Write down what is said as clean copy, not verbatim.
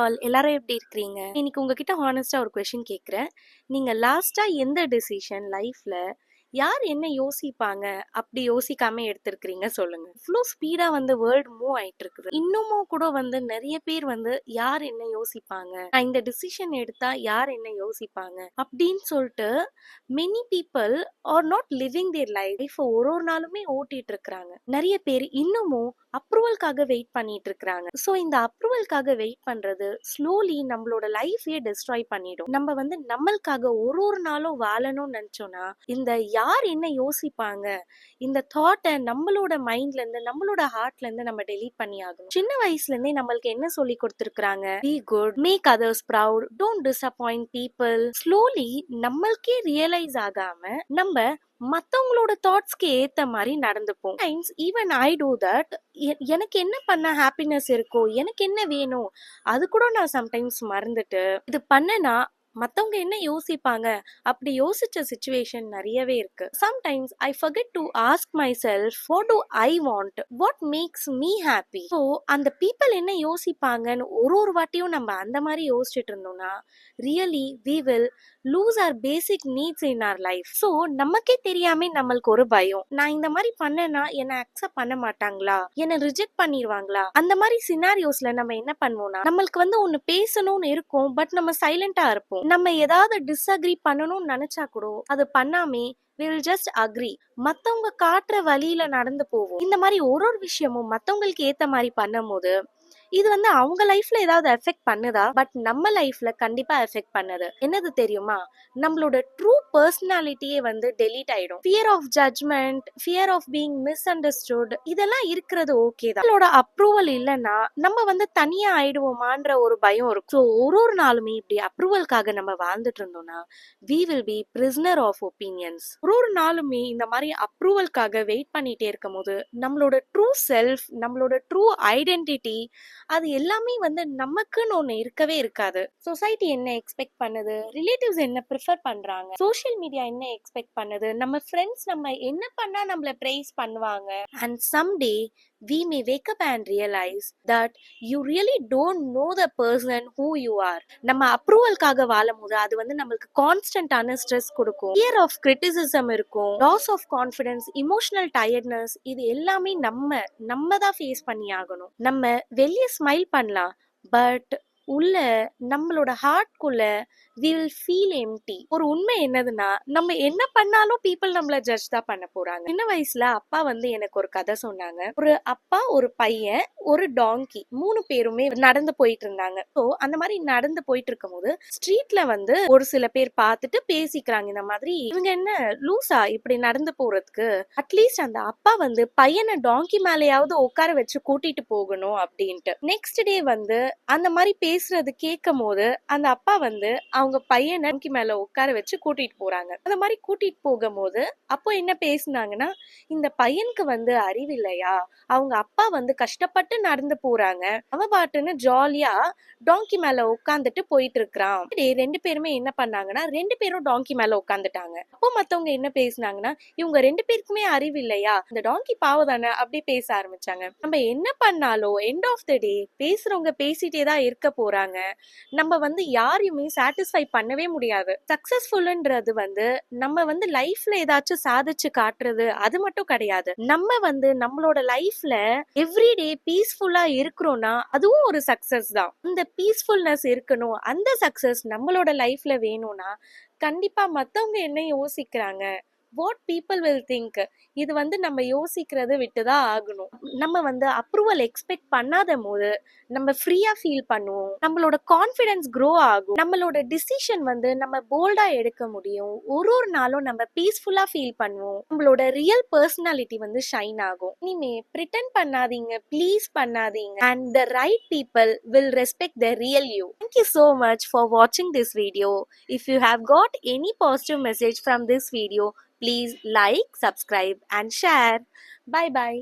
All எல்லாரும் எப்படி இருக்கிறீங்க? இன்னைக்கு உங்ககிட்ட ஹானஸ்டா ஒரு கொஸ்டின் கேட்குறேன். நீங்க லாஸ்டா எந்த டிசிஷன் லைஃப்ல யார் என்ன யோசிப்பாங்க அப்படி யோசிக்காம எடுத்திருக்கிறீங்க சொல்லுங்க. இவ்வளோ ஸ்பீடா வந்து வேர்ல்ட் மூவ் ஆயிட்டு இருக்குது. இன்னமும் கூட வந்து நிறைய பேர் வந்து யார் என்ன யோசிப்பாங்க, நான் இந்த டிசிஷன் எடுத்தா யார் என்ன யோசிப்பாங்க அப்படின்னு சொல்லிட்டு many people are not living their life ஒரு நாளுமே ஓட்டிட்டு இருக்கிறாங்க. நிறைய பேர் இன்னமும் அப்ரூவல்காக வெயிட் பண்ணிட்டு இருக்கிறாங்க. ஸோ இந்த அப்ரூவல்காக வெயிட் பண்றது ஸ்லோலி நம்மளோட லைஃபையே டிஸ்ட்ராய் பண்ணிடும். நம்ம வந்து நம்மளுக்காக ஒரு நாளும் வாழணும்னு நினைச்சோம்னா இந்த யார் என்ன யோசிப்பாங்க இந்த தாட்டை நம்மளோட மைண்ட்ல இருந்து நம்மளோட ஹார்ட்ல இருந்து நம்ம டெலீட் பண்ணி ஆகணும். சின்ன வயசுல இருந்தே நம்மளுக்கு என்ன சொல்லி கொடுத்துருக்காங்க? Be good, make others proud, don't disappoint people. Slowly நம்மளுக்கே ரியலைஸ் ஆகாம நம்ம மத்தவங்களோட தாட்ஸ்க்கு ஏத்த மாதிரி நடந்துப்போம். Times even I do that. எனக்கு என்ன பண்ண ஹாப்பினஸ் இருக்கோ, எனக்கு என்ன வேணும் அது கூட நான் சம்டைம்ஸ் மறந்துட்டு இது பண்ணனா மத்தவங்க என்ன யோசிப்பாங்க அப்படி யோசிச்ச சிச்சுவேஷன் நிறையவே இருக்கு. Sometimes I forget to ask myself what to I want, what makes me happy. So அந்த பீப்புள் என்ன யோசிப்பாங்கன்னு ஒரு வாட்டியும் நம்ம அந்த மாதிரி யோசிச்சுட்டு இருந்தோம்னா really we will lose our basic needs in our life. So நமக்கே தெரியாம நம்மளுக்கு ஒரு பயம், நான் இந்த மாதிரி பண்ணனா என்னை அக்செப்ட் பண்ண மாட்டாங்களா, என்னை ரிஜெக்ட் பண்ணிடுவாங்களா. அந்த மாதிரி சினாரியோஸ்ல நம்ம என்ன பண்ணுவோம்னா நம்மளுக்கு வந்து ஒன்னு பேசணும்னு இருக்கும், பட் நம்ம சைலண்டா இருப்போம். நம்ம ஏதாவது டிஸ்அக்ரி பண்ணணும்னு நினைச்சா கூட அது பண்ணாமே we will just agree. மத்தவங்க காட்டுற வழியில நடந்து போவோம். இந்த மாதிரி ஒரு விஷயமும் மத்தவங்களுக்கு ஏத்த மாதிரி பண்ணும் போது இது வந்து அவங்க லைஃப்ல ஏதாவது எஃபெக்ட் பண்ணுதா? பட் நம்ம லைஃப்ல கண்டிப்பா எஃபெக்ட் பண்ணுது. என்னது தெரியுமா? நம்மளோட ட்ரூ பர்சனாலிட்டியே வந்து டெலீட் ஆயிடும். Fear of judgment, fear of being misunderstood, இதெல்லாம் இருக்கிறது ஓகே தான். நம்மளோட அப்ரூவல் இல்லைன்னா நம்ம வந்து தனியா ஆயிடுவோமான்ற ஒரு பயம் இருக்கும். ஸோ ஒரு நாளுமே இப்படி அப்ரூவல்காக நம்ம வாழ்ந்துட்டு இருந்தோம்னா we will be prisoner of opinions. ஒரு நாளுமே இந்த மாதிரி அப்ரூவல்காக வெயிட் பண்ணிட்டே இருக்கும் போது நம்மளோட ட்ரூ செல்ஃப், நம்மளோட ட்ரூ ஐடென்டிட்டி அது எல்லாமே வந்து நமக்குன்னு ஒண்ணு இருக்கவே இருக்காது. சொசைட்டி என்ன எக்ஸ்பெக்ட் பண்ணுது, ரிலேட்டிவ்ஸ் என்ன ப்ரிஃபர் பண்றாங்க, சோஷியல் மீடியா என்ன எக்ஸ்பெக்ட் பண்ணுது, நம்ம ஃப்ரெண்ட்ஸ் நம்ம என்ன பண்ணா நம்மள பிரைஸ் பண்ணுவாங்க. And someday we may wake up and realize that you really don't know the person who you are. நம்ம அப்ரூவல்காக வாழும் போது அது வந்து நம்மளுக்கு கான்ஸ்டன்டான ஸ்ட்ரெஸ் கொடுக்கும். ஃபியர் ஆஃப் கிரிட்டிசிசம் இருக்கும், loss of confidence, emotional tiredness, இது எல்லாமே நம்ம தான் ஃபேஸ் பண்ணி ஆகணும். நம்ம வெளியே ஸ்மைல் பண்ணலாம், பட் உள்ள நம்மளோட ஹார்ட்குள்ள we will feel empty. ஒரு உண்மை என்னதுன்னா நம்ம என்ன பண்ணாலும் பீப்புள் நம்மள ஜட்ஜ் தான் பண்ண போறாங்க. சின்ன வயசுல அப்பா வந்து எனக்கு ஒரு கதை சொன்னாங்க. ஒரு அப்பா, ஒரு பையன், ஒரு டாங்கி, 3 பேருமே நடந்து போயிட்டு இருந்தாங்க. ஸோ அந்த மாதிரி நடந்து போயிட்டு இருக்கும் போது ஸ்ட்ரீட்ல வந்து ஒரு சில பேர் பார்த்துட்டு பேசிக்கிறாங்க, இந்த மாதிரி இவங்க என்ன லூசா இப்படி நடந்து போறதுக்கு, அட்லீஸ்ட் அந்த அப்பா வந்து பையனை டாங்கி மேலேயாவது உட்கார வச்சு கூட்டிட்டு போகணும் அப்படின்ட்டு. நெக்ஸ்ட் டே வந்து அந்த மாதிரி பேசுறது கேட்கும் போது அந்த அப்பா வந்து அவங்க பையனை டாங்கி மேல உட்கார வச்சு கூட்டிட்டு போறாங்க. அந்த மாதிரி கூட்டிட்டு போகும்போது அப்போ என்ன பேசுனாங்கன்னா, இந்த பையனுக்கு வந்து அறிவில்லையா, அவங்க அப்பா வந்து கஷ்டப்பட்டு நடந்து போறாங்க, அவ பாட்டுன்னு ஜாலியா டாங்கி மேல உட்காந்துட்டு போயிட்டு இருக்கிறான். 2 பேருமே என்ன பண்ணாங்கன்னா 2 பேரும் டாங்கி மேல உட்காந்துட்டாங்க. அப்போ மத்தவங்க என்ன பேசுனாங்கன்னா, இவங்க 2 பேருக்குமே அறிவு இல்லையா, இந்த டாங்கி பாவம் தானே, அப்படி பேச ஆரம்பிச்சாங்க. நம்ம என்ன பண்ணாலும் எண்ட் ஆஃப் த டே பேசுறவங்க பேசிட்டே தான் இருக்க போறாங்க. நம்ம வந்து யாரையுமே சாட்டிஸ்ஃபை பண்ணவே முடியாது. சக்சஸ்ஃபுல்ன்றது வந்து நம்ம வந்து லைஃப்ல ஏதாச்சும் சாதிச்சு காட்டுறது அது மட்டும் கிடையாது. நம்ம வந்து நம்மளோட லைஃப்ல எவ்ரிடே பீஸ்ஃபுல்லா இருக்கிறோம்னா அதுவும் ஒரு சக்சஸ் தான். அந்த பீஸ்ஃபுல்னஸ் இருக்கணும், அந்த சக்சஸ் நம்மளோட லைஃப்ல வேணும்னா கண்டிப்பா மத்தவங்க என்ன யோசிக்கிறாங்க, வாட் பீப்புள் வில் திங்க், இது வந்து நம்ம யோசிக்கிறது விட்டுதான் ஆகணும். நம்ம வந்து அப்ரூவல் எக்ஸ்பெக்ட் பண்ணாத போது நம்ம ஃப்ரீயா ஃபீல் பண்ணுவோம், நம்மளோட கான்ஃபிடன்ஸ் க்ரோ ஆகும், நம்மளோட டிசிஷன் வந்து நம்ம போல்டா எடுக்க முடியும், ஒரு நாளும் நம்ம பீஸ்ஃபுல்லா ஃபீல் பண்ணுவோம், நம்மளோட ரியல் பர்சனாலிட்டி வந்து ஷைன் ஆகும். இனிமே பிரிட்டன் பண்ணாதீங்க, ப்ளீஸ் பண்ணாதீங்க, and the right people will respect the real you. Thank you so much for watching this video. If you have got any positive message from this video, please like, subscribe and share. Bye bye.